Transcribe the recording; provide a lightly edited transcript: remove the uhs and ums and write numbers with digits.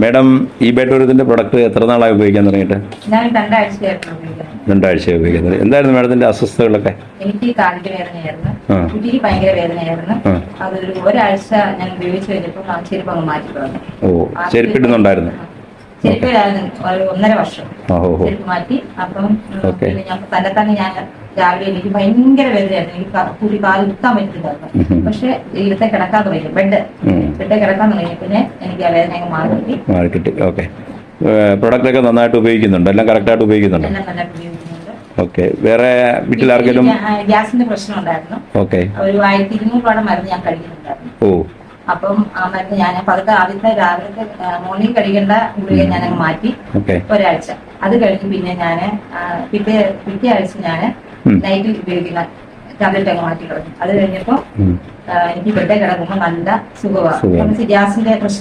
Madam ഈ ബെഡ്റൂമത്തിന്റെ product എത്ര നാളായി ഉപയോഗിക്കാൻ തുടങ്ങിയിട്ട്? ഞാൻ രണ്ടാഴ്ചയായിരുന്നു ഉപയോഗിക്കുന്നത്. രണ്ടാഴ്ചയായി ഉപയോഗിക്കുന്നത്. എന്തായിരുന്നു മാഡത്തിന്റെ അസ്വസ്ഥതകളൊക്കെ? എനിക്ക് കാലിന്റെ വേദനയായിരുന്നു, കുട്ടിക്ക് ഭയങ്കര വേദനയായിരുന്നു. അതൊരു ഒരാഴ്ച ഞാൻ ഉപയോഗിച്ച് കഴിഞ്ഞപ്പോൾ ആ ചെരുപ്പ് അങ്ങ് മാറ്റി കളഞ്ഞു. ഓ, ചെരുപ്പിടുന്നുണ്ടായിരുന്നു? ചെരുപ്പിലായിരുന്നു ഒരു 1.5 വർഷം ചെരുപ്പ് മാറ്റി. അപ്പം പിന്നെ ഞാൻ തന്നെ ഞാൻ രാവിലെ എനിക്ക് ഭയങ്കര വേദനയായിരുന്നു. എനിക്ക് കൂടി കാല് നിർത്താൻ പറ്റുന്നുണ്ടായിരുന്നു. പക്ഷെ ഇരുത്തെ കിടക്കാൻ തുടങ്ങി, ബെഡ് കിടക്കാൻ തുടങ്ങി. പിന്നെ എനിക്ക് ആ വേദന അങ്ങ് മാറി കിട്ടി. ഓക്കെ, പ്രൊഡക്റ്റ് ഒക്കെ നന്നായിട്ട് ഉപയോഗിക്കുന്നുണ്ട്? എല്ലാം കറക്റ്റായിട്ട് ഉപയോഗിക്കുന്നുണ്ട്? എല്ലാം നന്നായിട്ട് ഉപയോഗിക്കുന്നുണ്ട്. ഓക്കെ, വേറെ വീട്ടിൽ ആർക്കെങ്കിലും ഗ്യാസിന്റെ പ്രശ്നം ഉണ്ടായിരുന്നു. ഓക്കെ, ഒരു 1200 മരുന്ന് ഞാൻ കഴിക്കുന്നുണ്ടായിരുന്നു. ഓ, അപ്പം ആ മരുന്ന് ഞാൻ പതുക്കെ ആദ്യത്തെ രാവിലത്തെ മോർണിംഗ് കഴിക്കേണ്ട ഗുളിക ഞാനങ്ങ് മാറ്റി ഒരാഴ്ച. അത് കഴിഞ്ഞ് പിന്നെ ഞാൻ പിറ്റേ ആഴ്ച ഞാൻ നൈറ്റിൽ ഉപയോഗിക്കുന്ന ടാബ്ലറ്റ് അങ്ങ് മാറ്റി കളഞ്ഞു. അത് കഴിഞ്ഞപ്പോ എനിക്ക് ബെഡ് കിടക്കുമ്പോൾ നല്ല സുഖമാണ്. ഗ്യാസിന്റെ പ്രശ്നം